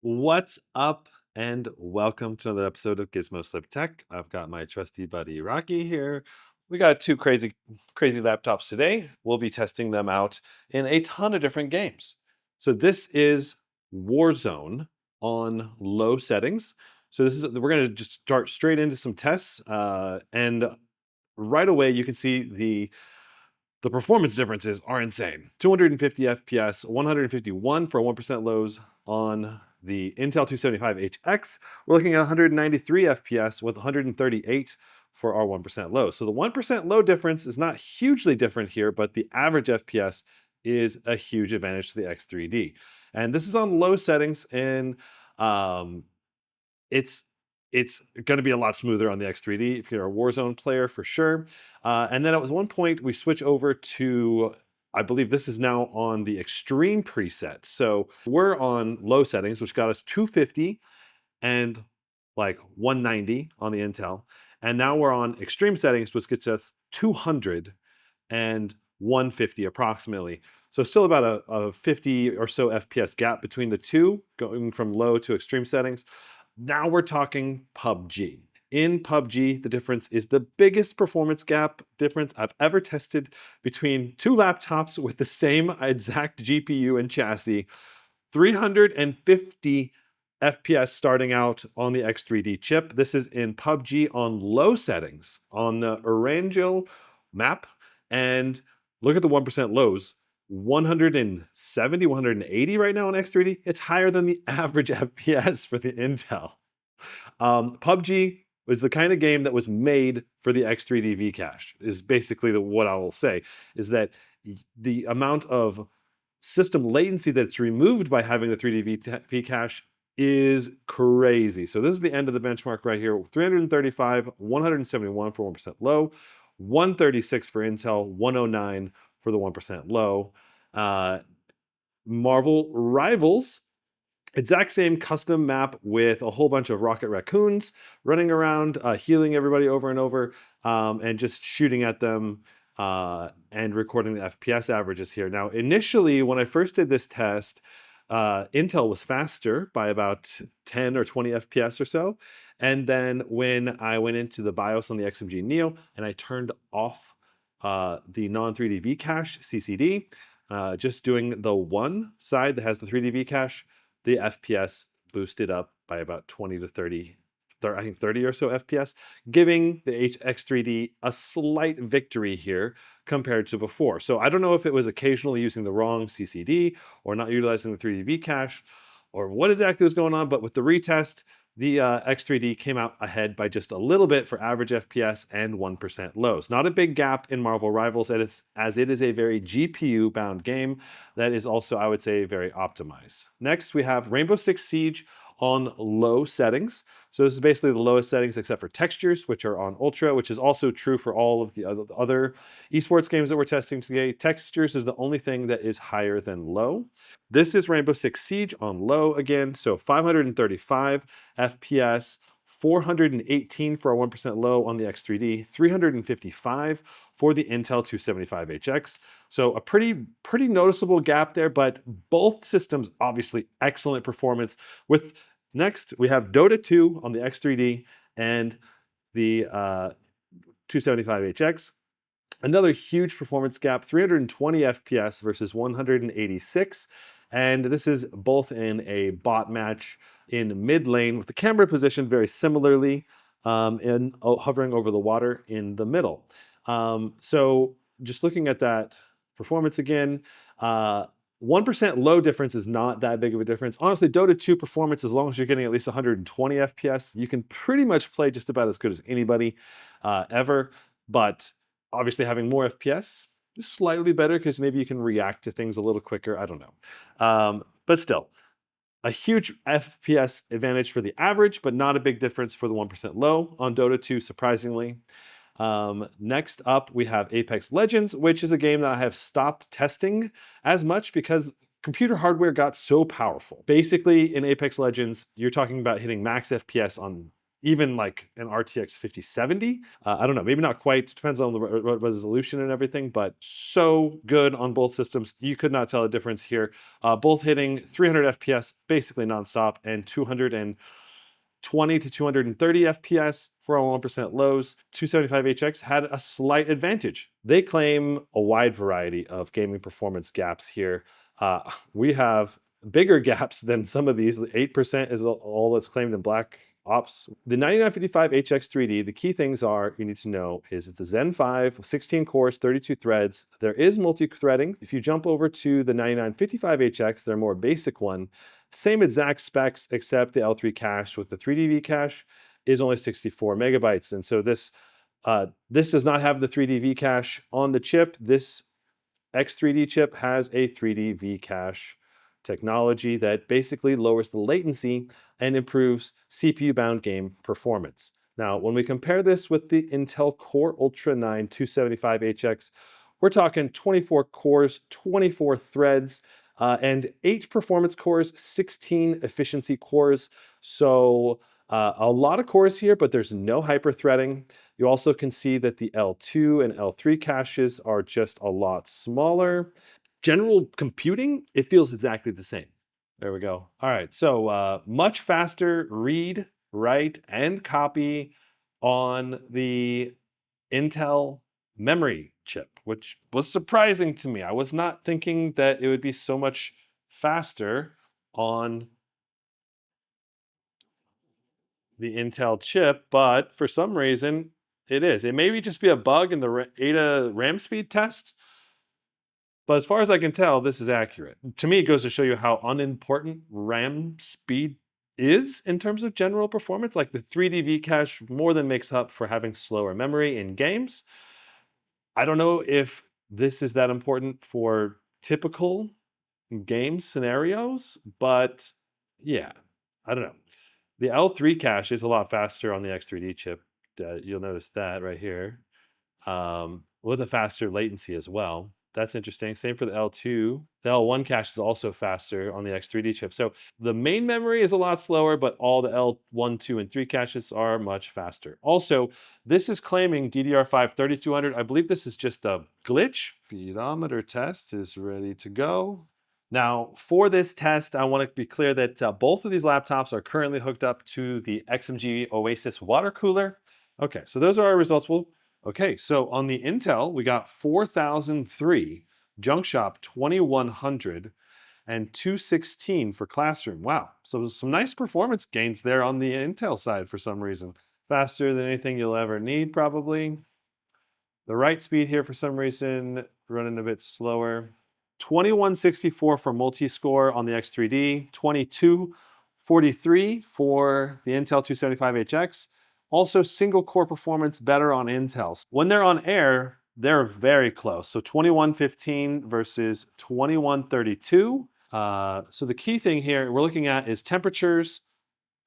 What's up, and welcome to another episode of Gizmo Slip Tech. I've got my trusty buddy Rocky here. We got two crazy laptops today. We'll be testing them out in a ton of different games. So this is Warzone on low settings. So we're going to just start straight into some tests, and right away you can see the performance differences are insane. 250 FPS, 151 for 1% lows on the Intel 275HX. We're looking at 193 FPS with 138 for our 1% low. So the 1% low difference is not hugely different here, but the average FPS is a huge advantage to the X3D. And this is on low settings, and um, it's it's going to be a lot smoother on the X3D if you're a Warzone player for sure. And then at one point we switch over to, I believe this is now on the extreme preset. So we're on low settings, which got us 250 and like 190 on the Intel. And now we're on extreme settings, which gets us 200 and 150 approximately. So still about a 50 or so FPS gap between the two, going from low to extreme settings. Now we're talking PUBG. In PUBG, the difference is the biggest performance gap difference I've ever tested between two laptops with the same exact GPU and chassis. 350 FPS starting out on the X3D chip. This is in PUBG on low settings on the Erangel map. And look at the 1% lows. 170, 180 right now on X3D. It's higher than the average FPS for the Intel. PUBG was the kind of game that was made for the X3D V-cache, is basically what I will say, is that the amount of system latency that's removed by having the 3D V-cache is crazy. So this is the end of the benchmark right here. 335, 171 for 1% low, 136 for Intel, 109 for the 1% low. Marvel Rivals, exact same custom map with a whole bunch of rocket raccoons running around, healing everybody over and over, and just shooting at them and recording the FPS averages here. Now, initially, when I first did this test, Intel was faster by about 10 or 20 FPS or so. And then when I went into the BIOS on the XMG Neo and I turned off the non-3D V-cache CCD, just doing the one side that has the 3D V-cache, the FPS boosted up by about 20 to 30, I think 30 or so FPS, giving the X3D a slight victory here compared to before. So I don't know if it was occasionally using the wrong CCD or not utilizing the 3D V-cache or what exactly was going on, but with the retest, the X3D came out ahead by just a little bit for average FPS and 1% lows. Not a big gap in Marvel Rivals, as it is a very GPU-bound game that is also, I would say, very optimized. Next, we have Rainbow Six Siege on low settings. So this is basically the lowest settings except for textures, which are on ultra, which is also true for all of the other esports games that we're testing today. Textures is the only thing that is higher than low. This is Rainbow Six Siege on low again, so 535 FPS, 418 for a 1% low on the X3D, 355 for the Intel 275HX. So a pretty noticeable gap there, but both systems obviously excellent performance. With next, we have Dota 2 on the X3D and the 275HX. Another huge performance gap, 320 FPS versus 186. And this is both in a bot match in mid lane with the camera positioned very similarly and hovering over the water in the middle. So just looking at that performance again, 1% low difference is not that big of a difference. Honestly, Dota 2 performance, as long as you're getting at least 120 FPS, you can pretty much play just about as good as anybody ever. But obviously having more FPS is slightly better because maybe you can react to things a little quicker. I don't know. But still, a huge FPS advantage for the average, but not a big difference for the 1% low on Dota 2, surprisingly. Next up, we have Apex Legends, which is a game that I have stopped testing as much because computer hardware got so powerful. Basically, in Apex Legends, you're talking about hitting max FPS on even like an RTX 5070. I don't know, maybe not quite. Depends on the resolution and everything, but so good on both systems. You could not tell a difference here. Both hitting 300 FPS basically nonstop and 220 to 230 FPS for 1% lows. 275HX had a slight advantage. They claim a wide variety of gaming performance gaps here. We have bigger gaps than some of these. 8% is all that's claimed in Black Ops. The 9955HX3D, the key things you need to know is it's a Zen 5, 16 cores, 32 threads. There is multi-threading. If you jump over to the 9955HX, their more basic one, same exact specs, except the L3 cache with the 3DV cache is only 64 megabytes. And so this does not have the 3DV cache on the chip. This X3D chip has a 3D V-cache technology that basically lowers the latency and improves CPU-bound game performance. Now, when we compare this with the Intel Core Ultra 9 275HX, we're talking 24 cores, 24 threads, and 8 performance cores, 16 efficiency cores. So a lot of cores here, but there's no hyper-threading. You also can see that the L2 and L3 caches are just a lot smaller. General computing, it feels exactly the same. There we go. All right, so much faster read, write, and copy on the Intel memory chip, which was surprising to me. I was not thinking that it would be so much faster on the Intel chip, but for some reason it is. It may just be a bug in the AIDA RAM speed test, but as far as I can tell, this is accurate. To me, it goes to show you how unimportant RAM speed is in terms of general performance. Like the 3D cache more than makes up for having slower memory in games. I don't know if this is that important for typical game scenarios, but yeah, I don't know. The L3 cache is a lot faster on the X3D chip. You'll notice that right here, with a faster latency as well. That's interesting. Same for the L2. The L1 cache is also faster on the X3D chip. So the main memory is a lot slower, but all the L1, 2, and 3 caches are much faster. Also, this is claiming DDR5 3200. I believe this is just a glitch. Speedometer test is ready to go. Now, for this test, I want to be clear that both of these laptops are currently hooked up to the XMG Oasis water cooler. Okay, so those are our results. Okay, so on the Intel, we got 4003, Junk Shop 2100, and 216 for Classroom. Wow, so some nice performance gains there on the Intel side for some reason. Faster than anything you'll ever need, probably. The write speed here, for some reason, running a bit slower. 2164 for multi-score on the X3D, 2243 for the Intel 275HX. Also, single core performance better on Intel. When they're on air, they're very close. So 2115 versus 2132. So the key thing here we're looking at is temperatures,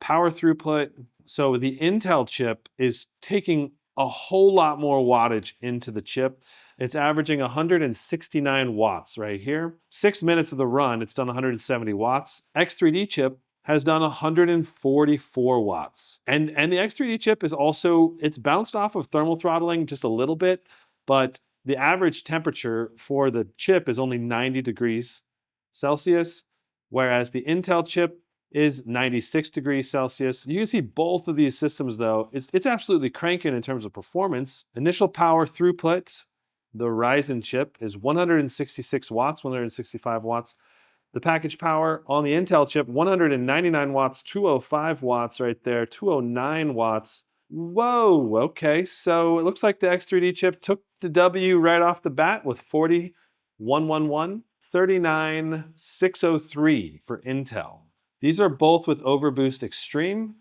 power throughput. So the Intel chip is taking a whole lot more wattage into the chip. It's averaging 169 watts right here. 6 minutes of the run, it's done 170 watts. X3D chip has done 144 watts. And the X3D chip is also, it's bounced off of thermal throttling just a little bit, but the average temperature for the chip is only 90 degrees Celsius, whereas the Intel chip is 96 degrees Celsius. You can see both of these systems though, it's absolutely cranking in terms of performance. Initial power throughput, the Ryzen chip is 166 watts, 165 watts. The package power on the Intel chip, 199 watts, 205 watts right there, 209 watts. Whoa, okay. So it looks like the X3D chip took the W right off the bat with 40,111, 39,603 for Intel. These are both with Overboost Extreme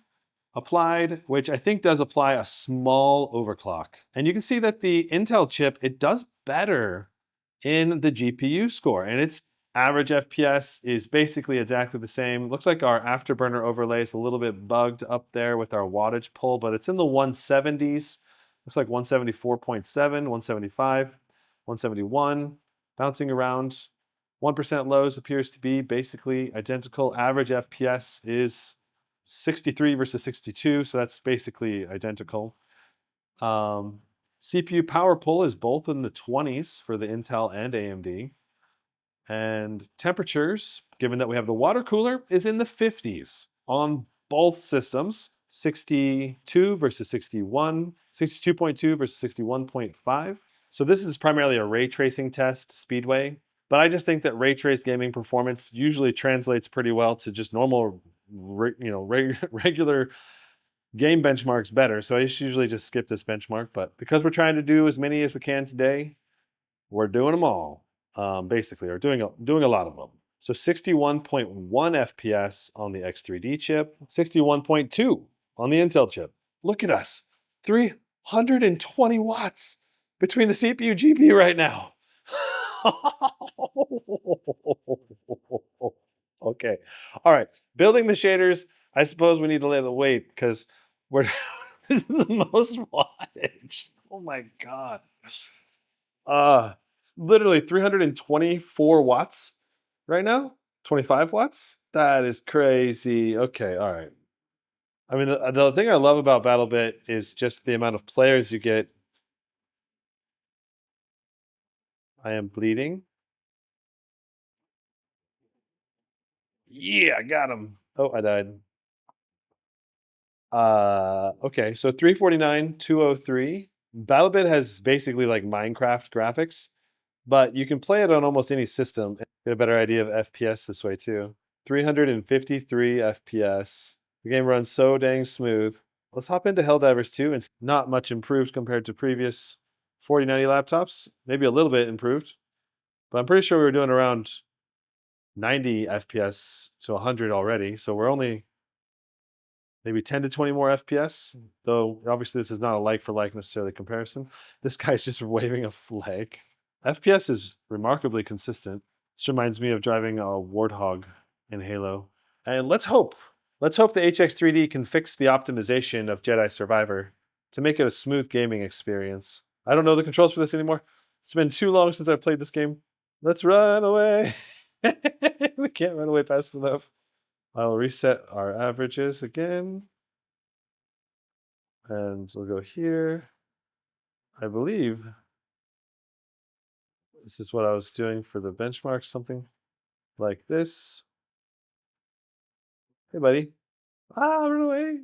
applied, which I think does apply a small overclock. And you can see that the Intel chip, it does better in the GPU score, and its average FPS is basically exactly the same. Looks like our afterburner overlay is a little bit bugged up there with our wattage pull, but it's in the 170s. Looks like 174.7, 175, 171, bouncing around. 1% lows appears to be basically identical. Average FPS is 63 versus 62, so that's basically identical. CPU power pull is both in the 20s for the Intel and AMD. And temperatures, given that we have the water cooler, is in the 50s on both systems. 62 versus 61, 62.2 versus 61.5. So this is primarily a ray tracing test, Speedway. But I just think that ray traced gaming performance usually translates pretty well to just normal, regular game benchmarks better. So I usually just skip this benchmark. But because we're trying to do as many as we can today, we're doing them all. Basically, or doing a lot of them. So 61.1 FPS on the X3D chip, 61.2 on the Intel chip. Look at us, 320 watts between the CPU GPU right now. Okay, all right. Building the shaders, I suppose we need to let it wait because we're this is the most wattage. Oh my god. Literally 324 watts right now. 25 watts. That is crazy. Okay, all right. I mean, the thing I love about BattleBit is just the amount of players you get. I am bleeding. Yeah, I got him. Oh, I died. Okay, so 349, 203. BattleBit has basically like Minecraft graphics, but you can play it on almost any system and get a better idea of FPS this way too. 353 FPS. The game runs so dang smooth. Let's hop into Helldivers 2. It's not much improved compared to previous 4090 laptops. Maybe a little bit improved, but I'm pretty sure we were doing around 90 FPS to 100 already. So we're only maybe 10 to 20 more FPS, though obviously this is not a like for like necessarily comparison. This guy's just waving a flag. FPS is remarkably consistent. This reminds me of driving a Warthog in Halo. And let's hope the HX3D can fix the optimization of Jedi Survivor to make it a smooth gaming experience. I don't know the controls for this anymore. It's been too long since I've played this game. Let's run away. We can't run away fast enough. I'll reset our averages again. And we'll go here. I believe this is what I was doing for the benchmark, something like this. Hey, buddy. Run away.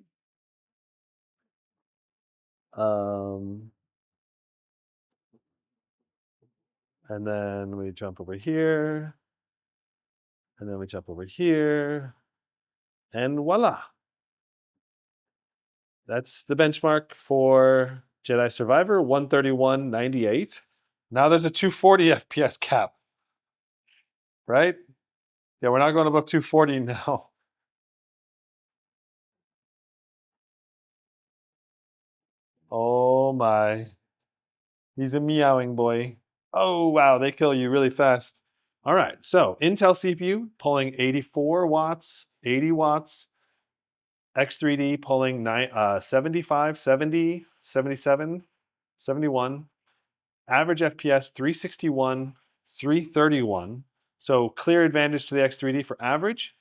And then we jump over here. And then we jump over here. And voila. That's the benchmark for Jedi Survivor, 131.98. Now there's a 240 FPS cap, right? Yeah, we're not going above 240 now. Oh my. He's a meowing boy. Oh, wow, they kill you really fast. All right, so Intel CPU pulling 84 watts, 80 watts. X3D pulling 75, 70, 77, 71. Average FPS 361, 331. So clear advantage to the X3D for average.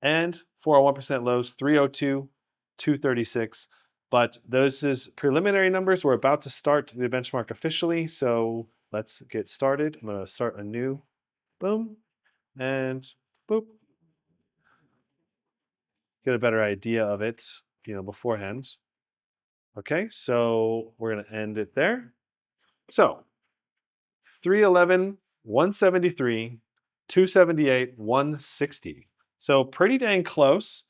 And for our 1% lows, 302, 236. But those is preliminary numbers. We're about to start the benchmark officially. So let's get started. I'm going to start a new. Boom. And boop. Get a better idea of it, beforehand. Okay, so we're going to end it there. So 311, 173, 278, 160. So pretty dang close,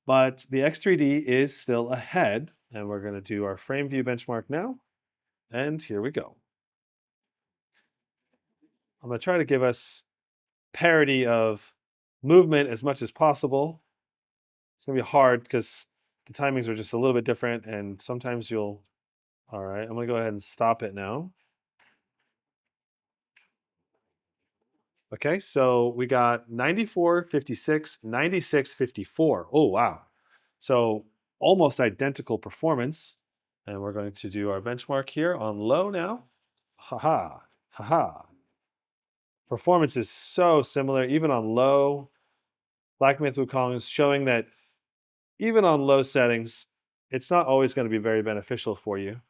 but the X3D is still ahead. And we're going to do our frame view benchmark now. And here we go. I'm going to try to give us parity of movement as much as possible. It's going to be hard because the timings are just a little bit different. And sometimes you'll... All right, I'm going to go ahead and stop it now. Okay, so we got 94, 56, 96, 54. Oh, wow. So almost identical performance. And we're going to do our benchmark here on low now. Haha, haha. Performance is so similar, even on low. Black Myth Wukong is showing that even on low settings, it's not always going to be very beneficial for you.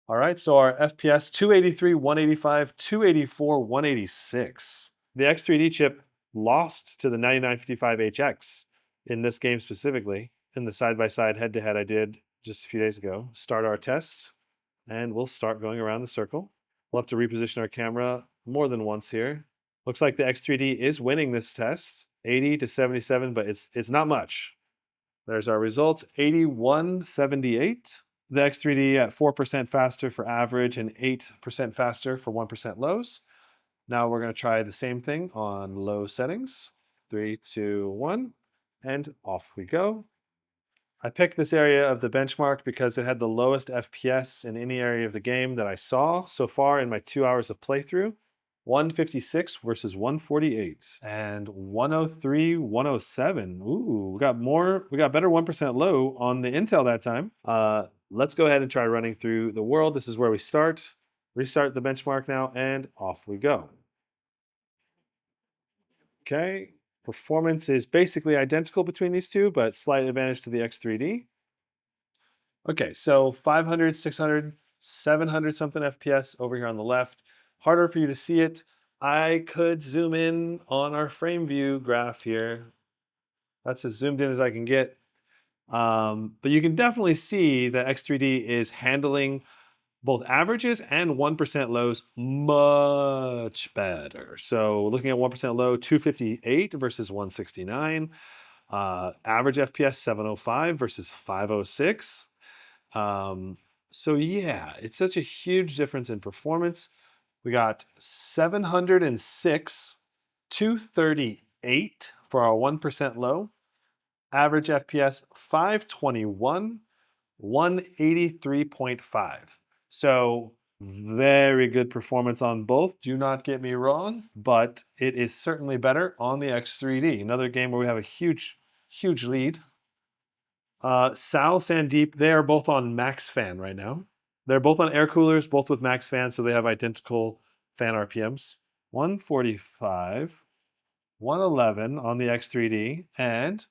All right, so our FPS 283, 185, 284, 186. The X3D chip lost to the 9955HX in this game specifically, in the side-by-side head-to-head I did just a few days ago. Start our test, and we'll start going around the circle. We'll have to reposition our camera more than once here. Looks like the X3D is winning this test, 80 to 77, but it's not much. There's our results, 8178. The X3D at 4% faster for average and 8% faster for 1% lows. Now we're going to try the same thing on low settings. 3, 2, 1, and off we go. I picked this area of the benchmark because it had the lowest FPS in any area of the game that I saw so far in my 2 hours of playthrough. 156 versus 148 and 103, 107. Ooh, we got better 1% low on the Intel that time. Let's go ahead and try running through the world. This is where we start. Restart the benchmark now, and off we go. Okay, performance is basically identical between these two, but slight advantage to the X3D. Okay, so 500, 600, 700 something FPS over here on the left. Harder for you to see it. I could zoom in on our frame view graph here. That's as zoomed in as I can get. But you can definitely see that X3D is handling both averages and 1% lows much better. So looking at 1% low, 258 versus 169. Average FPS 705 versus 506. So yeah, it's such a huge difference in performance. We got 706, 238 for our 1% low. Average FPS 521, 183.5. So very good performance on both. Do not get me wrong, but it is certainly better on the X3D. Another game where we have a huge lead. Sal, Sandeep, they are both on max fan right now. They're both on air coolers, both with max fan, so they have identical fan RPMs. 145, 111 on the X3D, and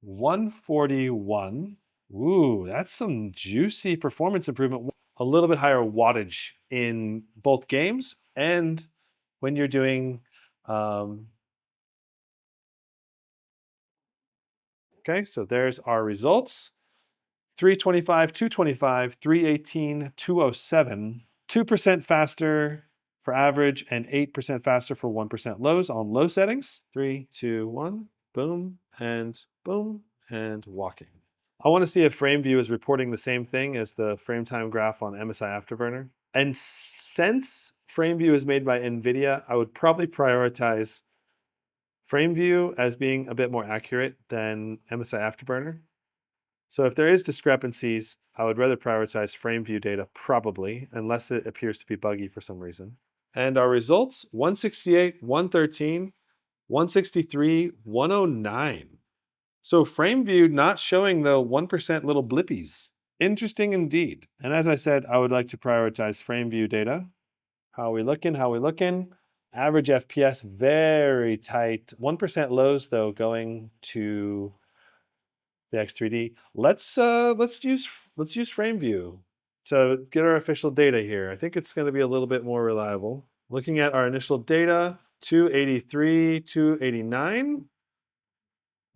141. Ooh, that's some juicy performance improvement. A little bit higher wattage in both games and when you're doing okay, so there's our results. 325, 225, 318, 207. 2% faster for average and 8% faster for 1% lows on low settings. 3, 2, 1, boom, and walking. I want to see if FrameView is reporting the same thing as the frame time graph on MSI Afterburner. And since FrameView is made by NVIDIA, I would probably prioritize FrameView as being a bit more accurate than MSI Afterburner. So if there is discrepancies, I would rather prioritize FrameView data probably, unless it appears to be buggy for some reason. And our results, 168, 113, 163, 109. So FrameView not showing the 1% little blippies. Interesting indeed. And as I said, I would like to prioritize FrameView data. How are we looking? How are we looking? Average FPS, very tight. 1% lows though, going to the X3D. Let's use FrameView to get our official data here. I think it's going to be a little bit more reliable. Looking at our initial data, 283, 289.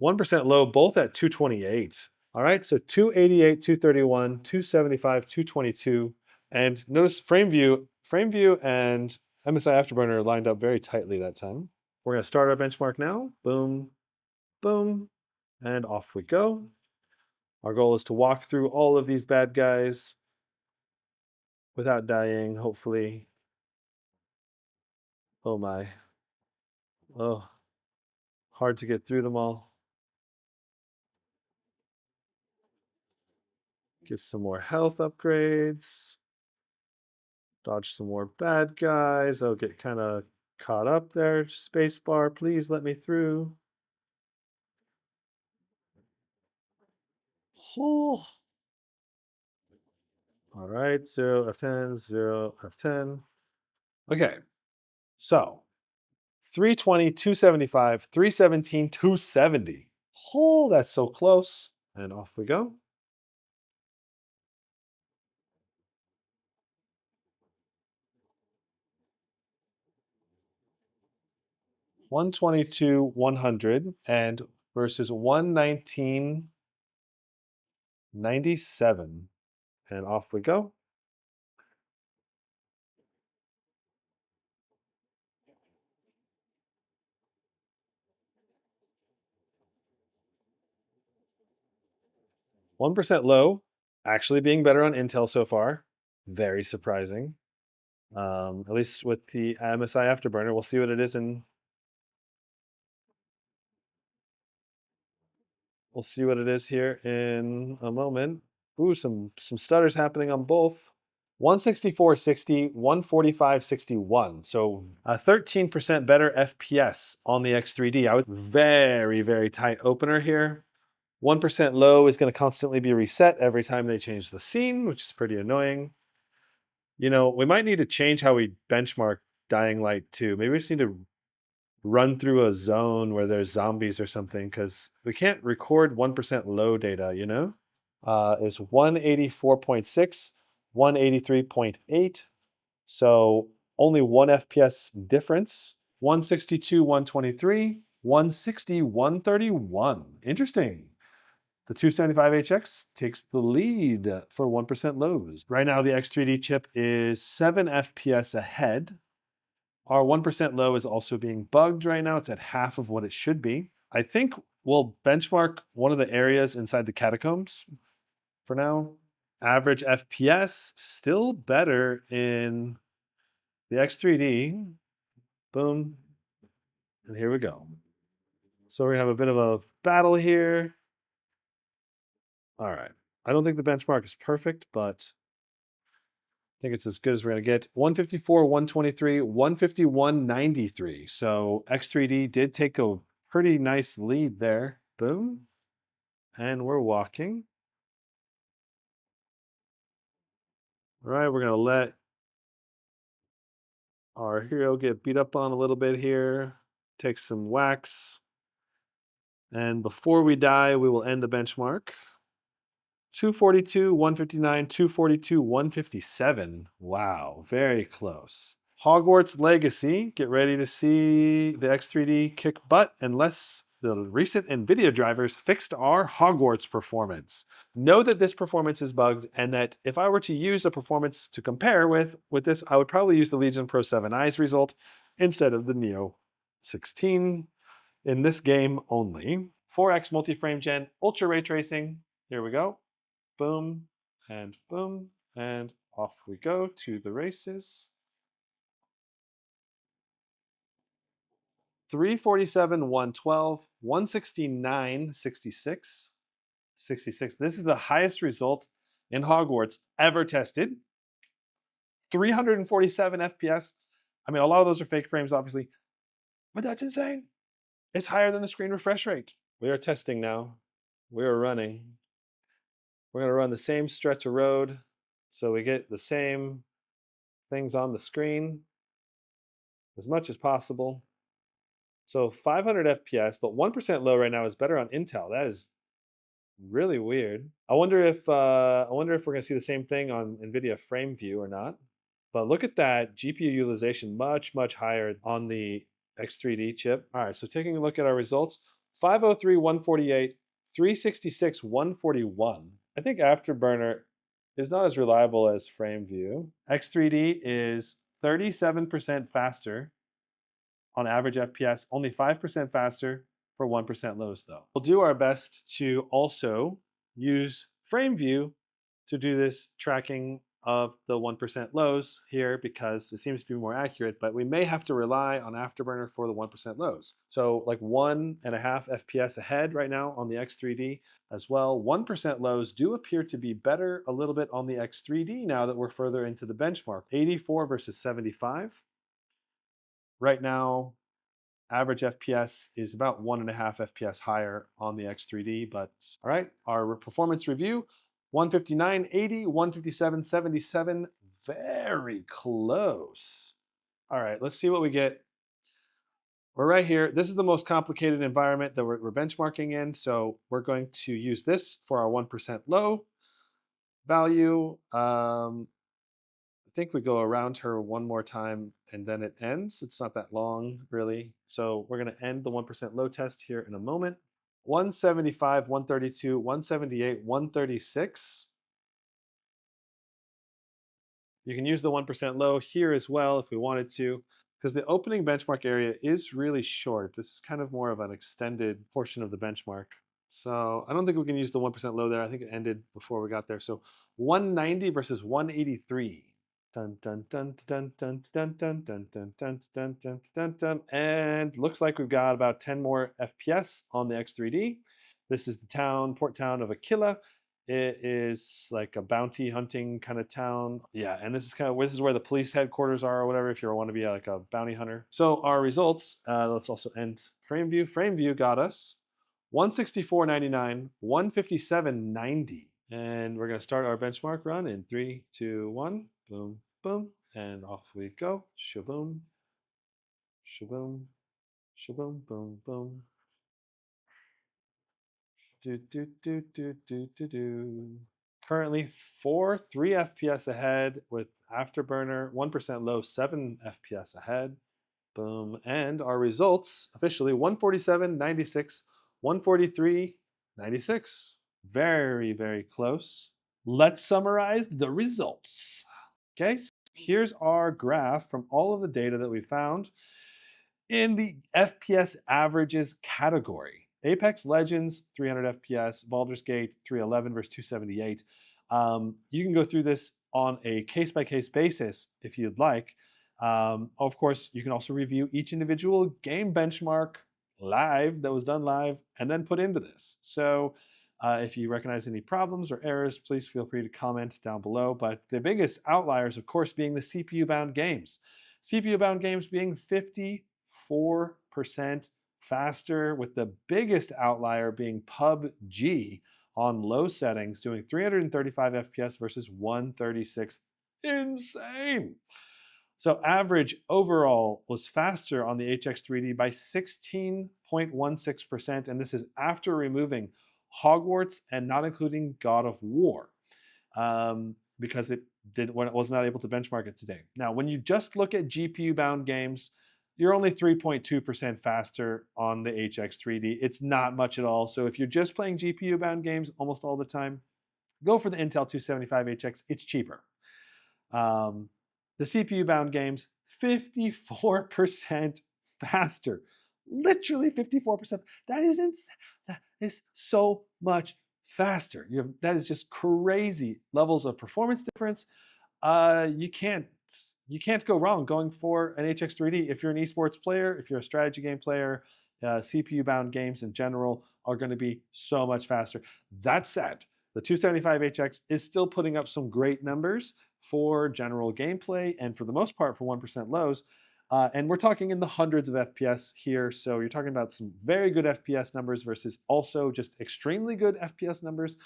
1% low, both at 228. All right, so 288, 231, 275, 222. And notice FrameView and MSI Afterburner lined up very tightly that time. We're going to start our benchmark now. Boom, boom, and off we go. Our goal is to walk through all of these bad guys without dying, hopefully. Oh my. Oh, hard to get through them all. Give some more health upgrades. Dodge some more bad guys. I'll get kind of caught up there. Spacebar, please let me through. Oh. All right, 0 F10, 0 F10. Okay, so 320, 275, 317, 270. Oh, that's so close. And off we go. 122, 100 and versus 119, 97. And off we go. One percent low, actually being better on Intel so far. Very surprising. At least with the MSI Afterburner, we'll see what it is, and we'll see what it is here in a moment. Ooh, some stutters happening on both. 164.60, 145.61. So a 13% better FPS on the X3D. I would very, very tight opener here. 1% low is going to constantly be reset every time they change the scene, which is pretty annoying. You know, we might need to change how we benchmark Dying Light 2. Maybe we just need to run through a zone where there's zombies or something, because we can't record 1% low data, you know? Is 184.6, 183.8. So only 1 FPS difference. 162, 123, 160, 131. Interesting. The 275HX takes the lead for 1% lows. Right now, the X3D chip is 7 FPS ahead. Our 1% low is also being bugged right now. It's at half of what it should be. I think we'll benchmark one of the areas inside the catacombs for now. Average FPS still better in the X3D. Boom. And here we go. So we have a bit of a battle here. All right. I don't think the benchmark is perfect, but I think it's as good as we're going to get. 154, 123, 151, 93. So X3D did take a pretty nice lead there. Boom. And we're walking. All right, we're going to let our hero get beat up on a little bit here. Take some wax. And before we die, we will end the benchmark. 242, 159, 242, 157. Wow, very close. Hogwarts Legacy. Get ready to see the X3D kick butt unless the recent NVIDIA drivers fixed our Hogwarts performance. Know that this performance is bugged, and that if I were to use a performance to compare with this, I would probably use the Legion Pro 7i's result instead of the Neo 16 in this game only. 4x multi-frame gen, ultra ray tracing. Here we go. Boom, and off we go to the races. 347, 112, 169, 66, 66. This is the highest result in Hogwarts ever tested. 347 FPS. I mean, a lot of those are fake frames, obviously, but that's insane. It's higher than the screen refresh rate. We are testing now. We are running. We're going to run the same stretch of road so we get the same things on the screen as much as possible. So 500 FPS, but 1% low right now is better on Intel. That is really weird. I wonder if we're going to see the same thing on NVIDIA FrameView or not. But look at that GPU utilization, much higher on the X3D chip. All right, so taking a look at our results, 503, 148, 366, 141. I think Afterburner is not as reliable as FrameView. X3D is 37% faster on average FPS, only 5% faster for 1% lows though. We'll do our best to also use FrameView to do this tracking of the 1% lows here, because it seems to be more accurate, but we may have to rely on Afterburner for the 1% lows. So like 1.5 FPS ahead right now on the X3D as well. 1% lows do appear to be better a little bit on the X3D now that we're further into the benchmark. 84 versus 75. Right now, average FPS is about 1.5 FPS higher on the X3D, but all right, our performance review, 159, 80, 157, 77, very close. All right, let's see what we get We're right here. This is the most complicated environment that we're benchmarking in. So we're going to use this for our 1% low value. I think we go around her one more time and then it ends. It's not that long, really. So we're going to end the 1% low test here in a moment. 175, 132, 178, 136. You can use the 1% low here as well if we wanted to, because the opening benchmark area is really short. This is kind of more of an extended portion of the benchmark. So I don't think we can use the 1% low there. I think it ended before we got there. So 190 versus 183. Dun, dun, dun, dun, dun, dun, dun, dun, dun, dun, dun, dun, dun, dun. And looks like we've got about 10 more FPS on the X3D. This is the port town of Aquila. It is like a bounty hunting kind of town. Yeah, and this is where the police headquarters are or whatever if you want to be like a bounty hunter. So our results, let's also end frame view. Frame view got us 164.99, 157.90. And we're going to start our benchmark run in 3, 2, 1. Boom, boom. And off we go. Shaboom. Shaboom. Shaboom, boom, boom. Do, do, do, do, do, do, do. Currently 3 FPS ahead with Afterburner, 1% low, 7 FPS ahead. Boom. And our results officially 147.96, 143.96. Very, very close. Let's summarize the results. Okay, so here's our graph from all of the data that we found in the FPS averages category. Apex Legends, 300 FPS, Baldur's Gate, 311 versus 278. You can go through this on a case-by-case basis if you'd like. Of course, you can also review each individual game benchmark live that was done live and then put into this. So if you recognize any problems or errors, please feel free to comment down below. But the biggest outliers, of course, being the CPU-bound games. CPU-bound games being 54% faster, with the biggest outlier being PUBG on low settings, doing 335 FPS versus 136. Insane! So average overall was faster on the HX3D by 16.16%, and this is after removing Hogwarts and not including God of War, because it was not able to benchmark it today. Now, when you just look at GPU-bound games, you're only 3.2% faster on the HX3D. It's not much at all. So if you're just playing GPU-bound games almost all the time, go for the Intel 275HX. It's cheaper. The CPU-bound games, 54% faster. Literally 54%. That is insane. That is so much faster. That is just crazy levels of performance difference. You can't go wrong going for an HX3D. If you're an esports player, if you're a strategy game player, CPU-bound games in general are going to be so much faster. That said, the 275HX is still putting up some great numbers for general gameplay and for the most part for 1% lows. And we're talking in the hundreds of FPS here. So you're talking about some very good FPS numbers versus also just extremely good FPS numbers.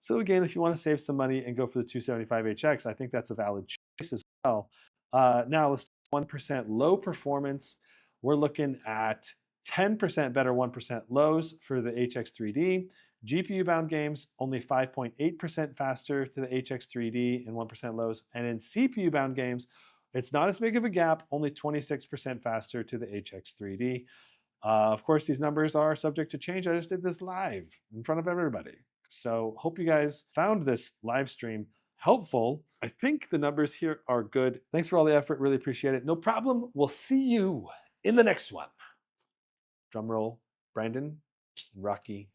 So again, if you want to save some money and go for the 275HX, I think that's a valid choice as well. Now let's do 1% low performance. We're looking at 10% better 1% lows for the HX3D. GPU-bound games, only 5.8% faster to the HX3D and 1% lows. And in CPU-bound games, it's not as big of a gap, only 26% faster to the HX3D. Of course, these numbers are subject to change. I just did this live in front of everybody. So hope you guys found this live stream helpful. I think the numbers here are good. Thanks for all the effort. Really appreciate it. No problem. We'll see you in the next one. Drum roll, Brandon and Rocky.